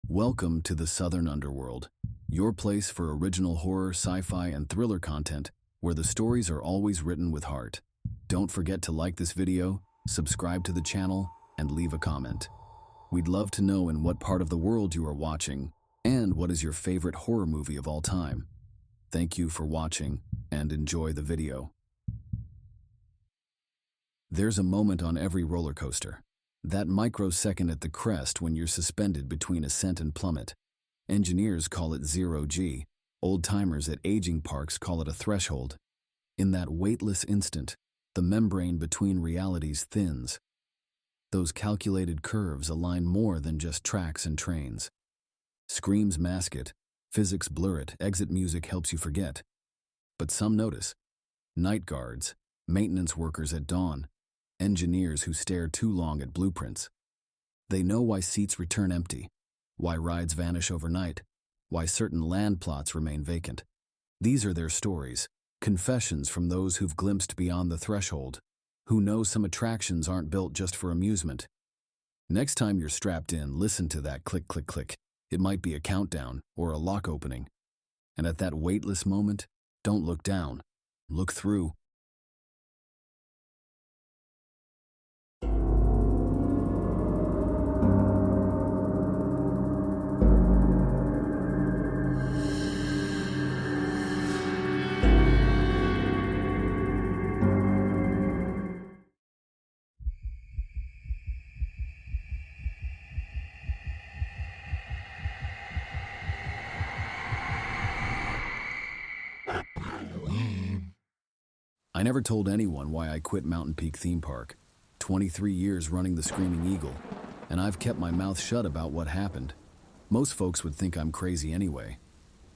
Welcome to the Southern Underworld, your place for original horror, sci-fi, and thriller content where the stories are always written with heart. Don't forget to like this video, subscribe to the channel, and leave a comment. We'd love to know in what part of the world you are watching and what is your favorite horror movie of all time. Thank you for watching and enjoy the video. There's a moment on every roller coaster. That microsecond at the crest when you're suspended between ascent and plummet. Engineers call it 0G. Old-timers at aging parks call it a threshold. In that weightless instant, the membrane between realities thins. Those calculated curves align more than just tracks and trains. Screams mask it, physics blur it, exit music helps you forget. But some notice. Night guards, maintenance workers at dawn, engineers who stare too long at blueprints. They know why seats return empty, why rides vanish overnight, why certain land plots remain vacant. These are their stories, confessions from those who've glimpsed beyond the threshold, who know some attractions aren't built just for amusement. Next time you're strapped in, listen to that click, click, click. It might be a countdown or a lock opening. And at that weightless moment, don't look down, look through. I never told anyone why I quit Mountain Peak Theme Park. 23 years running the Screaming Eagle, and I've kept my mouth shut about what happened. Most folks would think I'm crazy anyway.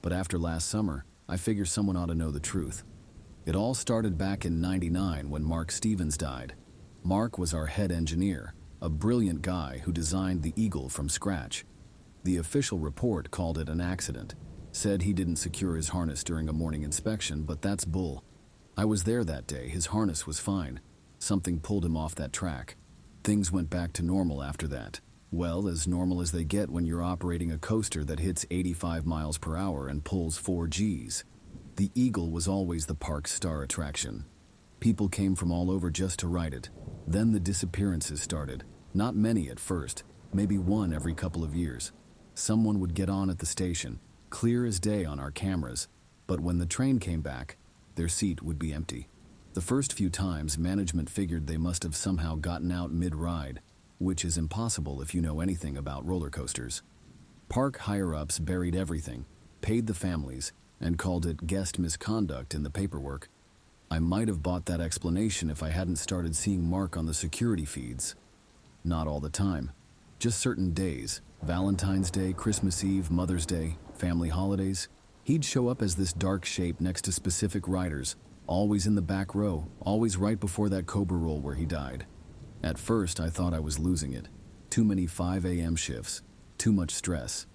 But after last summer, I figure someone ought to know the truth. It all started back in '99 when Mark Stevens died. Mark was our head engineer, a brilliant guy who designed the Eagle from scratch. The official report called it an accident, said he didn't secure his harness during a morning inspection, but that's bull. I was there that day. His harness was fine. Something pulled him off that track. Things went back to normal after that. Well, as normal as they get when you're operating a coaster that hits 85 miles per hour and pulls 4 Gs. The Eagle was always the park's star attraction. People came from all over just to ride it. Then the disappearances started. Not many at first, maybe one every couple of years. Someone would get on at the station, clear as day on our cameras, but when the train came back, their seat would be empty. The first few times, management figured they must have somehow gotten out mid-ride, which is impossible if you know anything about roller coasters. Park higher-ups buried everything, paid the families, and called it guest misconduct in the paperwork. I might have bought that explanation if I hadn't started seeing Mark on the security feeds. Not all the time, just certain days, Valentine's Day, Christmas Eve, Mother's Day, family holidays. He'd show up as this dark shape next to specific riders, always in the back row, always right before that Cobra roll where he died. At first, I thought I was losing it. Too many 5 a.m. shifts, too much stress.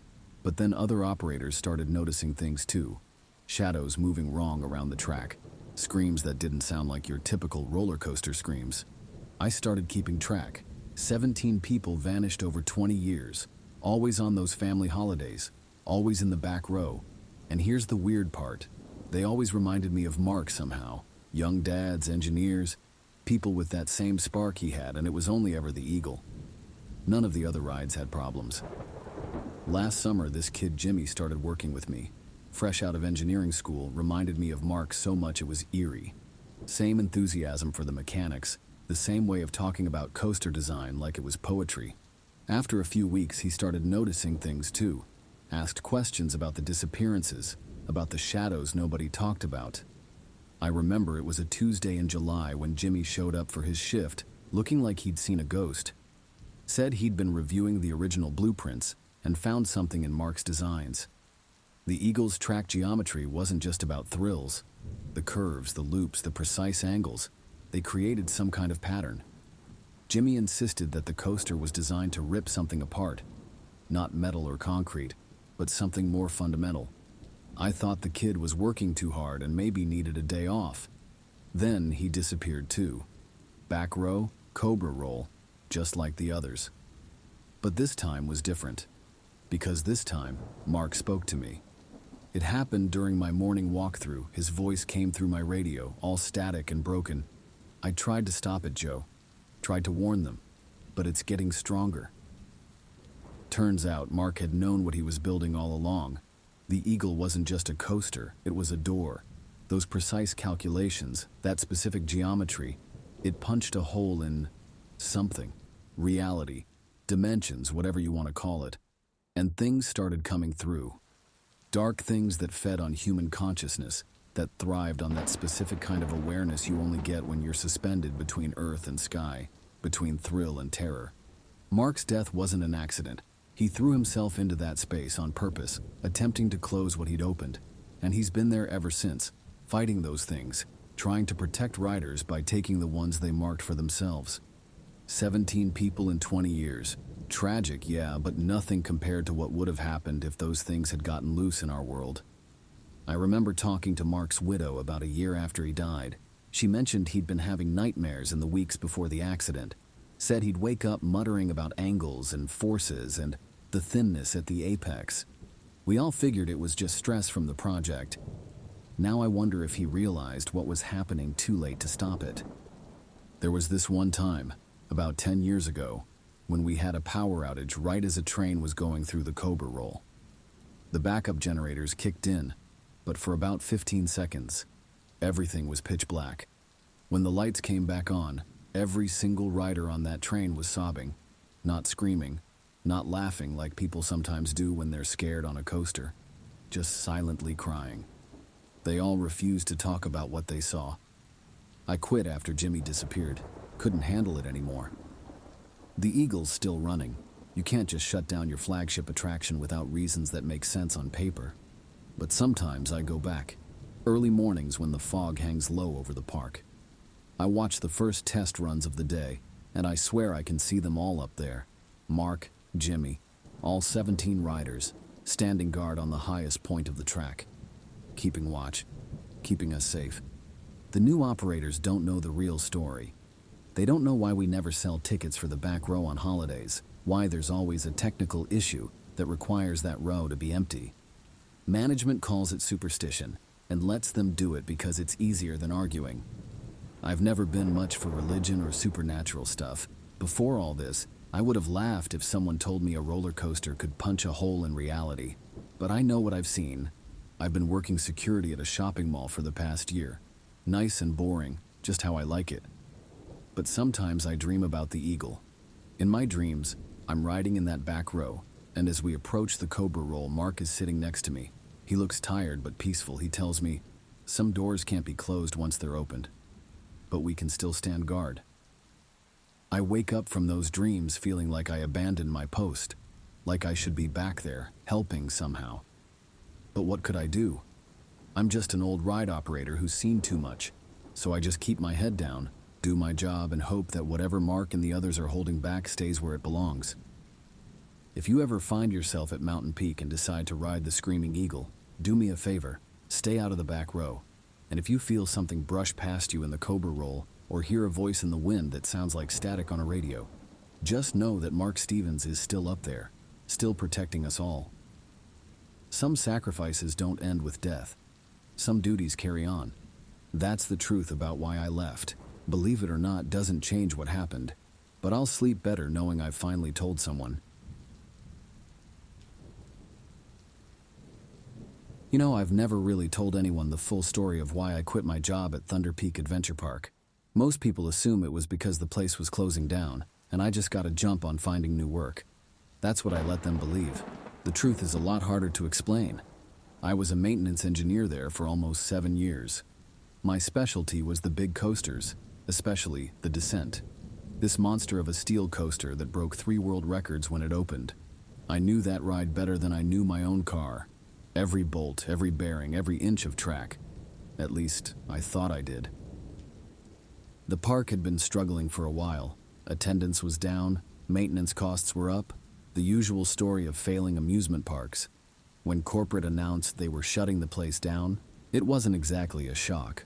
But then other operators started noticing things too. Shadows moving wrong around the track, screams that didn't sound like your typical roller coaster screams. I started keeping track. 17 people vanished over 20 years, always on those family holidays, always in the back row. And here's the weird part. They always reminded me of Mark somehow. Young dads, engineers, people with that same spark he had, and it was only ever the Eagle. None of the other rides had problems. Last summer, this kid Jimmy started working with me. Fresh out of engineering school, reminded me of Mark so much it was eerie. Same enthusiasm for the mechanics, the same way of talking about coaster design like it was poetry. After a few weeks, he started noticing things too. Asked questions about the disappearances, about the shadows nobody talked about. I remember it was a Tuesday in July when Jimmy showed up for his shift, looking like he'd seen a ghost. Said he'd been reviewing the original blueprints and found something in Mark's designs. The Eagle's track geometry wasn't just about thrills. The curves, the loops, the precise angles, they created some kind of pattern. Jimmy insisted that the coaster was designed to rip something apart, not metal or concrete, but something more fundamental. I thought the kid was working too hard and maybe needed a day off. Then he disappeared too. Back row, Cobra roll, just like the others. But this time was different. Because this time, Mark spoke to me. It happened during my morning walkthrough. His voice came through my radio, all static and broken. I tried to stop it, Joe. Tried to warn them. But it's getting stronger. Turns out Mark had known what he was building all along. The Eagle wasn't just a coaster, it was a door. Those precise calculations, that specific geometry, it punched a hole in something. Reality, dimensions, whatever you want to call it. And things started coming through. Dark things that fed on human consciousness, that thrived on that specific kind of awareness you only get when you're suspended between earth and sky, between thrill and terror. Mark's death wasn't an accident. He threw himself into that space on purpose, attempting to close what he'd opened. And he's been there ever since, fighting those things, trying to protect riders by taking the ones they marked for themselves. 17 people in 20 years. Tragic, yeah, but nothing compared to what would have happened if those things had gotten loose in our world. I remember talking to Mark's widow about a year after he died. She mentioned he'd been having nightmares in the weeks before the accident. Said he'd wake up muttering about angles and forces and the thinness at the apex. We all figured it was just stress from the project. Now I wonder if he realized what was happening too late to stop it. There was this one time, about 10 years ago, when we had a power outage right as a train was going through the Cobra Roll. The backup generators kicked in, but for about 15 seconds, everything was pitch black. When the lights came back on, every single rider on that train was sobbing, not screaming, not laughing like people sometimes do when they're scared on a coaster, just silently crying. They all refused to talk about what they saw. I quit after Jimmy disappeared, couldn't handle it anymore. The Eagle's still running. You can't just shut down your flagship attraction without reasons that make sense on paper. But sometimes I go back, early mornings when the fog hangs low over the park. I watch the first test runs of the day, and I swear I can see them all up there. Mark, Jimmy, all 17 riders, standing guard on the highest point of the track. Keeping watch, keeping us safe. The new operators don't know the real story. They don't know why we never sell tickets for the back row on holidays, why there's always a technical issue that requires that row to be empty. Management calls it superstition and lets them do it because it's easier than arguing. I've never been much for religion or supernatural stuff. Before all this, I would have laughed if someone told me a roller coaster could punch a hole in reality. But I know what I've seen. I've been working security at a shopping mall for the past year. Nice and boring, just how I like it. But sometimes I dream about the Eagle. In my dreams, I'm riding in that back row, and as we approach the Cobra Roll, Mark is sitting next to me. He looks tired but peaceful. He tells me, some doors can't be closed once they're opened, but we can still stand guard. I wake up from those dreams feeling like I abandoned my post, like I should be back there, helping somehow. But what could I do? I'm just an old ride operator who's seen too much, so I just keep my head down, do my job, and hope that whatever Mark and the others are holding back stays where it belongs. If you ever find yourself at Mountain Peak and decide to ride the Screaming Eagle, do me a favor, stay out of the back row. And if you feel something brush past you in the Cobra Roll, or hear a voice in the wind that sounds like static on a radio, just know that Mark Stevens is still up there, still protecting us all. Some sacrifices don't end with death. Some duties carry on. That's the truth about why I left. Believe it or not, doesn't change what happened, but I'll sleep better knowing I've finally told someone. You know, I've never really told anyone the full story of why I quit my job at Thunder Peak Adventure Park. Most people assume it was because the place was closing down, and I just got a jump on finding new work. That's what I let them believe. The truth is a lot harder to explain. I was a maintenance engineer there for almost 7 years. My specialty was the big coasters, especially the Descent. This monster of a steel coaster that broke 3 world records when it opened. I knew that ride better than I knew my own car. Every bolt, every bearing, every inch of track. At least, I thought I did. The park had been struggling for a while. Attendance was down, maintenance costs were up, the usual story of failing amusement parks. When corporate announced they were shutting the place down, it wasn't exactly a shock.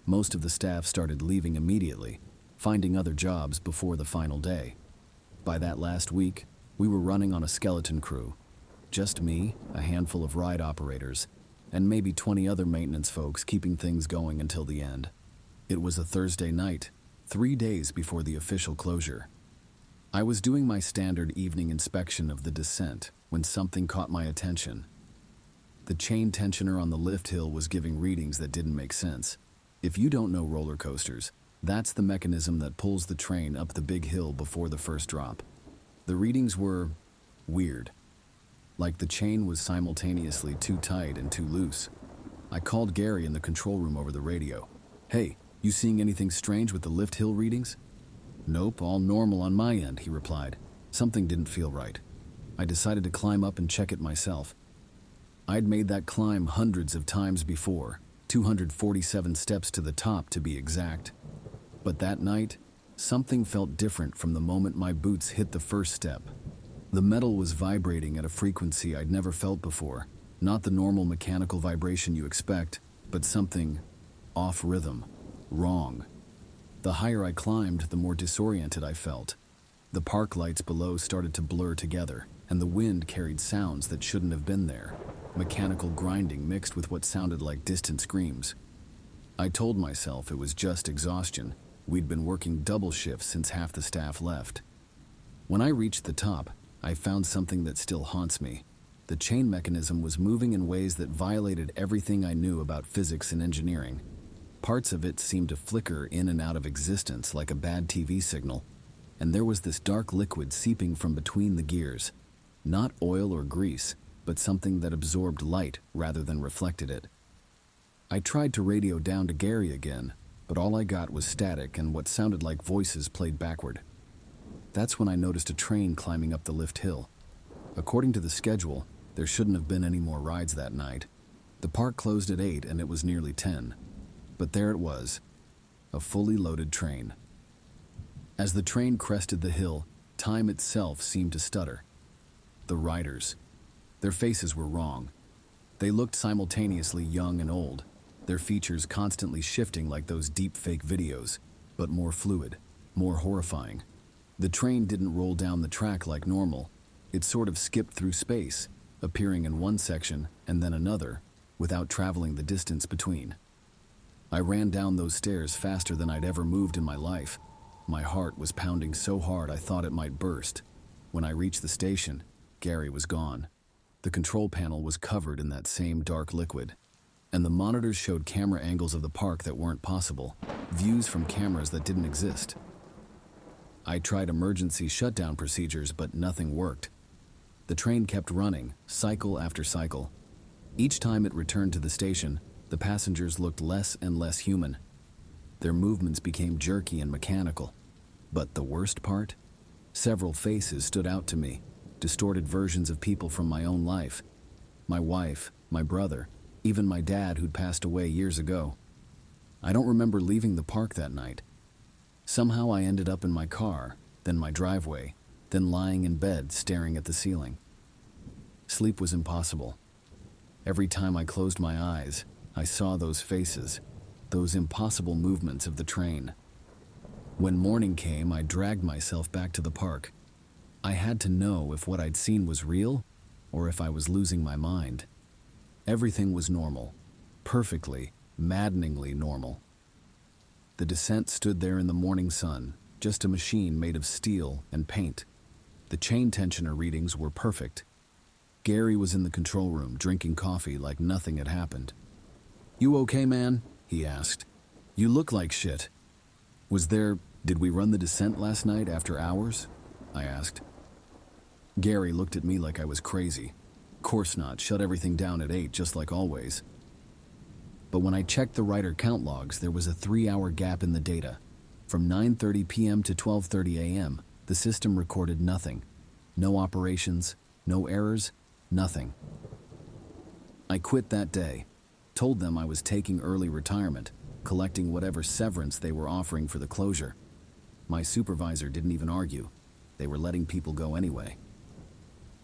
Most of the staff started leaving immediately, finding other jobs before the final day. By that last week, we were running on a skeleton crew. Just me, a handful of ride operators, and maybe 20 other maintenance folks keeping things going until the end. It was a Thursday night, 3 days before the official closure. I was doing my standard evening inspection of the descent when something caught my attention. The chain tensioner on the lift hill was giving readings that didn't make sense. If you don't know roller coasters, that's the mechanism that pulls the train up the big hill before the first drop. The readings were weird. Like the chain was simultaneously too tight and too loose. I called Gary in the control room over the radio. "Hey, you seeing anything strange with the lift hill readings?" "Nope, all normal on my end," he replied. Something didn't feel right. I decided to climb up and check it myself. I'd made that climb hundreds of times before, 247 steps to the top to be exact. But that night, something felt different from the moment my boots hit the first step. The metal was vibrating at a frequency I'd never felt before. Not the normal mechanical vibration you expect, but something off rhythm, wrong. The higher I climbed, the more disoriented I felt. The park lights below started to blur together, and the wind carried sounds that shouldn't have been there. Mechanical grinding mixed with what sounded like distant screams. I told myself it was just exhaustion. We'd been working double shifts since half the staff left. When I reached the top, I found something that still haunts me. The chain mechanism was moving in ways that violated everything I knew about physics and engineering. Parts of it seemed to flicker in and out of existence like a bad TV signal, and there was this dark liquid seeping from between the gears. Not oil or grease, but something that absorbed light rather than reflected it. I tried to radio down to Gary again, but all I got was static and what sounded like voices played backward. That's when I noticed a train climbing up the lift hill. According to the schedule, there shouldn't have been any more rides that night. The park closed at 8 and it was nearly 10. But there it was, a fully loaded train. As the train crested the hill, time itself seemed to stutter. The riders. Their faces were wrong. They looked simultaneously young and old, their features constantly shifting like those deep fake videos, but more fluid, more horrifying. The train didn't roll down the track like normal. It sort of skipped through space, appearing in one section and then another, without traveling the distance between. I ran down those stairs faster than I'd ever moved in my life. My heart was pounding so hard I thought it might burst. When I reached the station, Gary was gone. The control panel was covered in that same dark liquid, and the monitors showed camera angles of the park that weren't possible, views from cameras that didn't exist. I tried emergency shutdown procedures, but nothing worked. The train kept running, cycle after cycle. Each time it returned to the station, the passengers looked less and less human. Their movements became jerky and mechanical. But the worst part? Several faces stood out to me, distorted versions of people from my own life. My wife, my brother, even my dad who'd passed away years ago. I don't remember leaving the park that night. Somehow I ended up in my car, then my driveway, then lying in bed staring at the ceiling. Sleep was impossible. Every time I closed my eyes, I saw those faces, those impossible movements of the train. When morning came, I dragged myself back to the park. I had to know if what I'd seen was real or if I was losing my mind. Everything was normal, perfectly, maddeningly normal. The descent stood there in the morning sun, just a machine made of steel and paint. The chain tensioner readings were perfect. Gary was in the control room drinking coffee like nothing had happened. "You okay, man?" he asked. "You look like shit." Did we run the descent last night after hours?" I asked. Gary looked at me like I was crazy. Course not, shut everything down at 8 just like always. But when I checked the rider count logs, there was a 3-hour gap in the data. From 9:30 p.m. to 12:30 a.m., the system recorded nothing. No operations, no errors, nothing. I quit that day, told them I was taking early retirement, collecting whatever severance they were offering for the closure. My supervisor didn't even argue. They were letting people go anyway.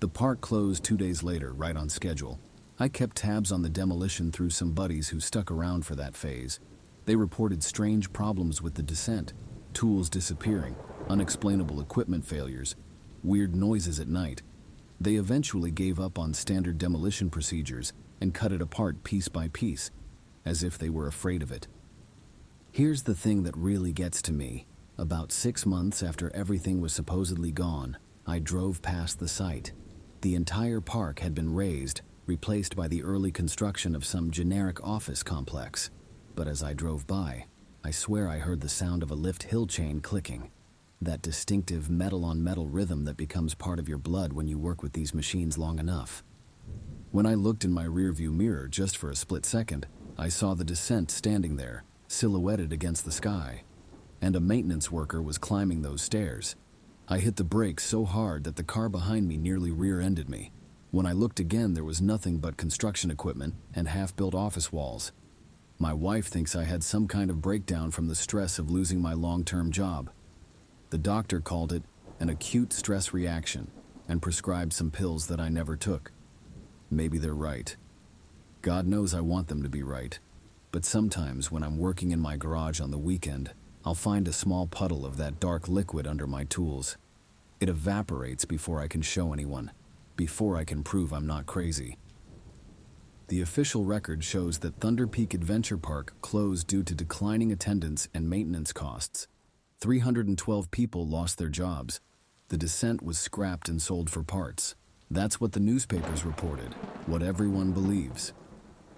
The park closed 2 days later, right on schedule. I kept tabs on the demolition through some buddies who stuck around for that phase. They reported strange problems with the descent, tools disappearing, unexplainable equipment failures, weird noises at night. They eventually gave up on standard demolition procedures and cut it apart piece by piece, as if they were afraid of it. Here's the thing that really gets to me. About 6 months after everything was supposedly gone, I drove past the site. The entire park had been razed, replaced by the early construction of some generic office complex. But as I drove by, I swear I heard the sound of a lift hill chain clicking. That distinctive metal-on-metal rhythm that becomes part of your blood when you work with these machines long enough. When I looked in my rearview mirror just for a split second, I saw the descent standing there, silhouetted against the sky, and a maintenance worker was climbing those stairs. I hit the brakes so hard that the car behind me nearly rear-ended me. When I looked again, there was nothing but construction equipment and half-built office walls. My wife thinks I had some kind of breakdown from the stress of losing my long-term job. The doctor called it an acute stress reaction and prescribed some pills that I never took. Maybe they're right. God knows I want them to be right. But sometimes when I'm working in my garage on the weekend, I'll find a small puddle of that dark liquid under my tools. It evaporates before I can show anyone, before I can prove I'm not crazy. The official record shows that Thunder Peak Adventure Park closed due to declining attendance and maintenance costs. 312 people lost their jobs. The descent was scrapped and sold for parts. That's what the newspapers reported, what everyone believes.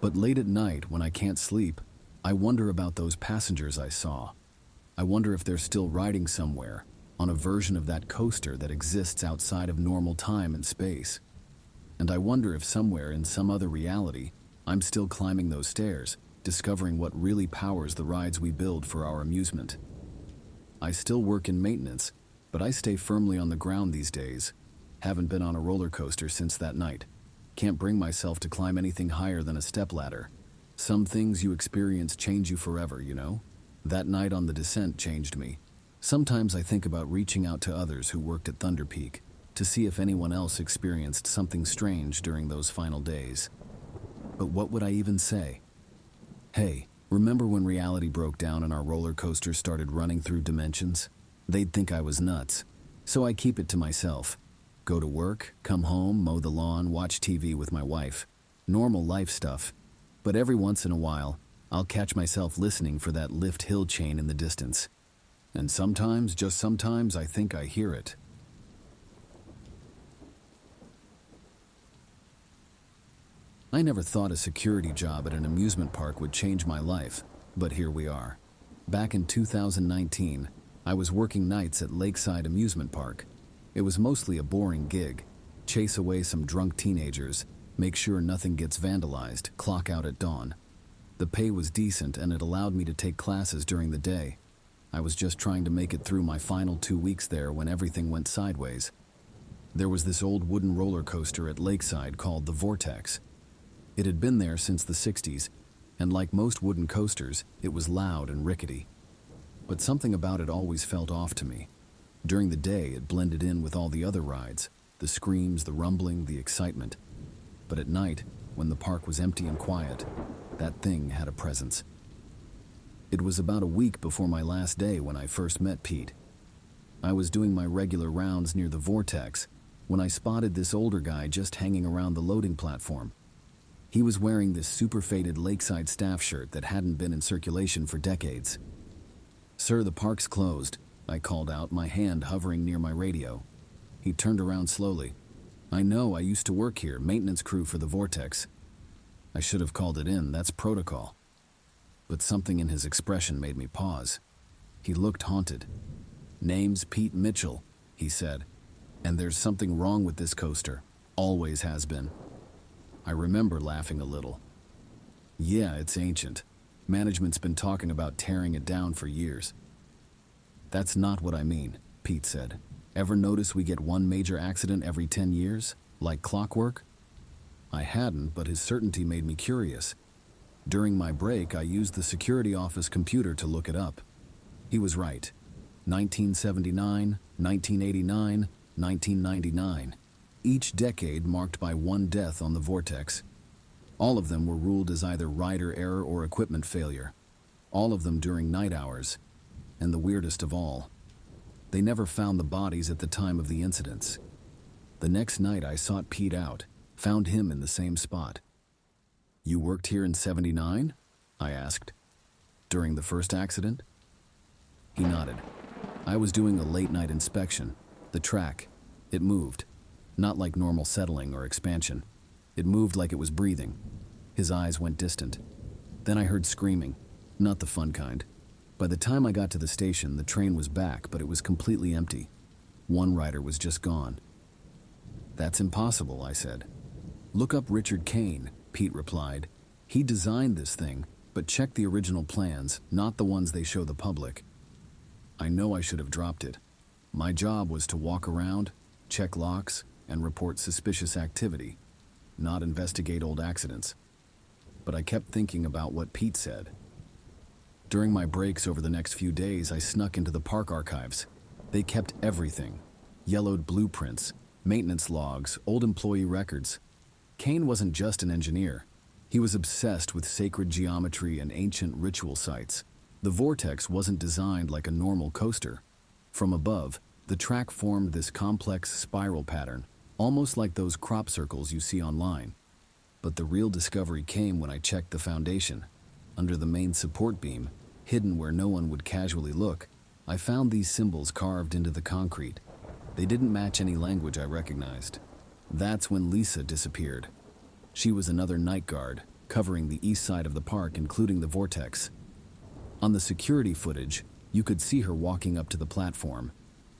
But late at night, when I can't sleep, I wonder about those passengers I saw. I wonder if they're still riding somewhere, on a version of that coaster that exists outside of normal time and space. And I wonder if somewhere in some other reality, I'm still climbing those stairs, discovering what really powers the rides we build for our amusement. I still work in maintenance, but I stay firmly on the ground these days. Haven't been on a roller coaster since that night. Can't bring myself to climb anything higher than a stepladder. Some things you experience change you forever, you know? That night on the descent changed me. Sometimes I think about reaching out to others who worked at Thunder Peak to see if anyone else experienced something strange during those final days. But what would I even say? Hey, remember when reality broke down and our roller coaster started running through dimensions? They'd think I was nuts. So I keep it to myself. Go to work, come home, mow the lawn, watch TV with my wife. Normal life stuff. But every once in a while, I'll catch myself listening for that lift hill chain in the distance. And sometimes, just sometimes, I think I hear it. I never thought a security job at an amusement park would change my life, but here we are. Back in 2019, I was working nights at Lakeside Amusement Park. It was mostly a boring gig. Chase away some drunk teenagers, make sure nothing gets vandalized, clock out at dawn. The pay was decent and it allowed me to take classes during the day. I was just trying to make it through my final 2 weeks there when everything went sideways. There was this old wooden roller coaster at Lakeside called the Vortex. It had been there since the 60s, and like most wooden coasters, it was loud and rickety. But something about it always felt off to me. During the day, it blended in with all the other rides, the screams, the rumbling, the excitement. But at night, when the park was empty and quiet, that thing had a presence. It was about a week before my last day when I first met Pete. I was doing my regular rounds near the Vortex when I spotted this older guy just hanging around the loading platform. He was wearing this super faded Lakeside staff shirt that hadn't been in circulation for decades. "Sir, the park's closed," I called out, my hand hovering near my radio. He turned around slowly. "I know, I used to work here, maintenance crew for the Vortex." I should have called it in, that's protocol. But something in his expression made me pause. He looked haunted. "Name's Pete Mitchell," he said, "and there's something wrong with this coaster. Always has been." I remember laughing a little. "Yeah, it's ancient. Management's been talking about tearing it down for years." "That's not what I mean," Pete said. "Ever notice we get one major accident every 10 years? Like clockwork?" I hadn't, but his certainty made me curious. During my break, I used the security office computer to look it up. He was right. 1979, 1989, 1999. Each decade marked by one death on the Vortex. All of them were ruled as either rider error or equipment failure. All of them during night hours. And the weirdest of all, they never found the bodies at the time of the incidents. The next night I sought Pete out, found him in the same spot. "You worked here in '79?" I asked. "During the first accident?" He nodded. "I was doing a late-night inspection. The track. It moved. Not like normal settling or expansion. It moved like it was breathing." His eyes went distant. Then I heard screaming. Not the fun kind. By the time I got to the station, the train was back, but it was completely empty. One rider was just gone. "That's impossible," I said. "Look up Richard Kane," Pete replied. "He designed this thing, but check the original plans, not the ones they show the public." I know I should have dropped it. My job was to walk around, check locks, and report suspicious activity, not investigate old accidents. But I kept thinking about what Pete said. During my breaks over the next few days, I snuck into the park archives. They kept everything. Yellowed blueprints, maintenance logs, old employee records. Kane wasn't just an engineer. He was obsessed with sacred geometry and ancient ritual sites. The vortex wasn't designed like a normal coaster. From above, the track formed this complex spiral pattern, almost like those crop circles you see online. But the real discovery came when I checked the foundation. Under the main support beam, hidden where no one would casually look, I found these symbols carved into the concrete. They didn't match any language I recognized. That's when Lisa disappeared. She was another night guard, covering the east side of the park, including the vortex. On the security footage, you could see her walking up to the platform.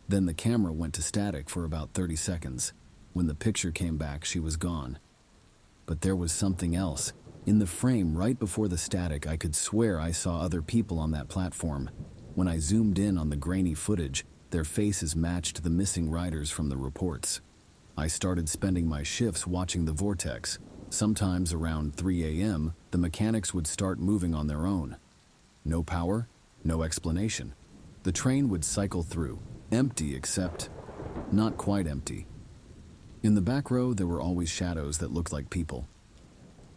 Then the camera went to static for about 30 seconds. When the picture came back, she was gone. But there was something else. In the frame right before the static, I could swear I saw other people on that platform. When I zoomed in on the grainy footage, their faces matched the missing riders from the reports. I started spending my shifts watching the vortex. Sometimes around 3 a.m., the mechanics would start moving on their own. No power, no explanation. The train would cycle through, empty except not quite empty. In the back row, there were always shadows that looked like people.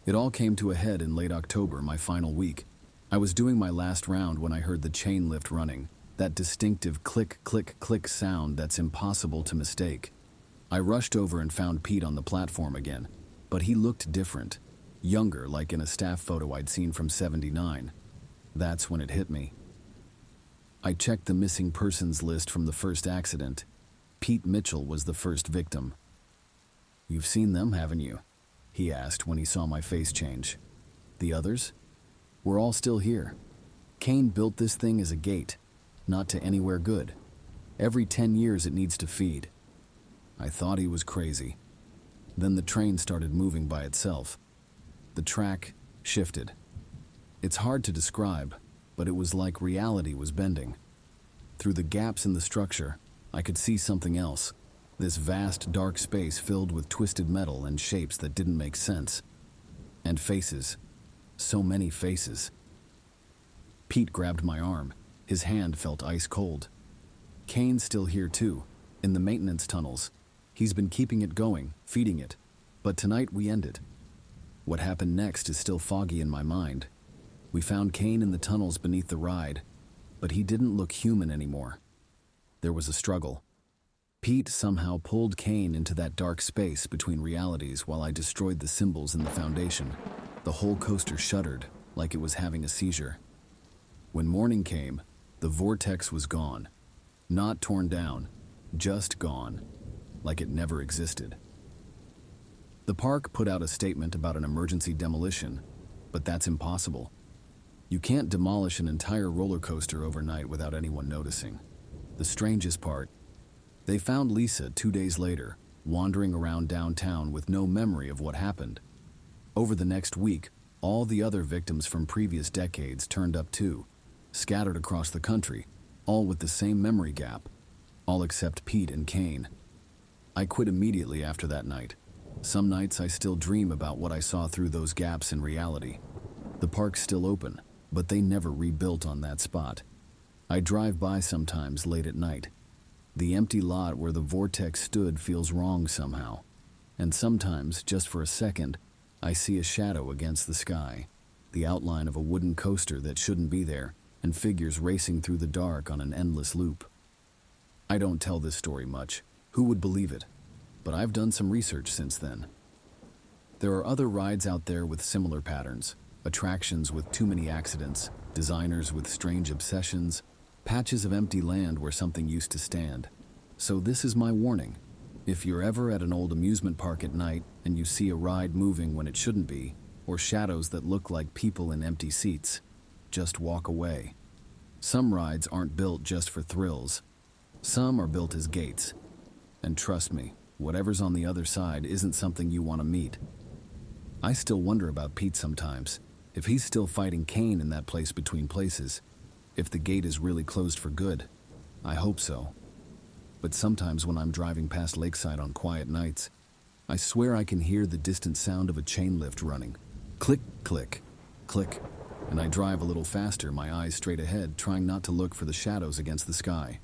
It all came to a head in late October, my final week. I was doing my last round when I heard the chain lift running, that distinctive click, click, click sound that's impossible to mistake. I rushed over and found Pete on the platform again, but he looked different, younger, like in a staff photo I'd seen from '79. That's when it hit me. I checked the missing persons list from the first accident. Pete Mitchell was the first victim. "You've seen them, haven't you?" he asked when he saw my face change. "The others? We're all still here. Kane built this thing as a gate, not to anywhere good. Every 10 years it needs to feed." I thought he was crazy. Then the train started moving by itself. The track shifted. It's hard to describe, but it was like reality was bending. Through the gaps in the structure, I could see something else. This vast, dark space filled with twisted metal and shapes that didn't make sense. And faces. So many faces. Pete grabbed my arm. His hand felt ice cold. "Kane's still here too, in the maintenance tunnels. He's been keeping it going, feeding it. But tonight we end it." What happened next is still foggy in my mind. We found Kane in the tunnels beneath the ride, but he didn't look human anymore. There was a struggle. Pete somehow pulled Kane into that dark space between realities while I destroyed the symbols in the foundation. The whole coaster shuddered, like it was having a seizure. When morning came, the vortex was gone. Not torn down, just gone, like it never existed. The park put out a statement about an emergency demolition, but that's impossible. You can't demolish an entire roller coaster overnight without anyone noticing. The strangest part, they found Lisa 2 days later, wandering around downtown with no memory of what happened. Over the next week, all the other victims from previous decades turned up too, scattered across the country, all with the same memory gap, all except Pete and Kane. I quit immediately after that night. Some nights I still dream about what I saw through those gaps in reality. The park's still open, but they never rebuilt on that spot. I drive by sometimes late at night. The empty lot where the vortex stood feels wrong somehow. And sometimes, just for a second, I see a shadow against the sky, the outline of a wooden coaster that shouldn't be there, and figures racing through the dark on an endless loop. I don't tell this story much. Who would believe it? but I've done some research since then. There are other rides out there with similar patterns, attractions with too many accidents, designers with strange obsessions, patches of empty land where something used to stand. So this is my warning. If you're ever at an old amusement park at night and you see a ride moving when it shouldn't be, or shadows that look like people in empty seats, just walk away. Some rides aren't built just for thrills. Some are built as gates. And trust me, whatever's on the other side isn't something you want to meet. I still wonder about Pete sometimes, if he's still fighting Kane in that place between places, if the gate is really closed for good. I hope so. But sometimes when I'm driving past Lakeside on quiet nights, I swear I can hear the distant sound of a chain lift running. Click, click, click, and I drive a little faster, my eyes straight ahead, trying not to look for the shadows against the sky.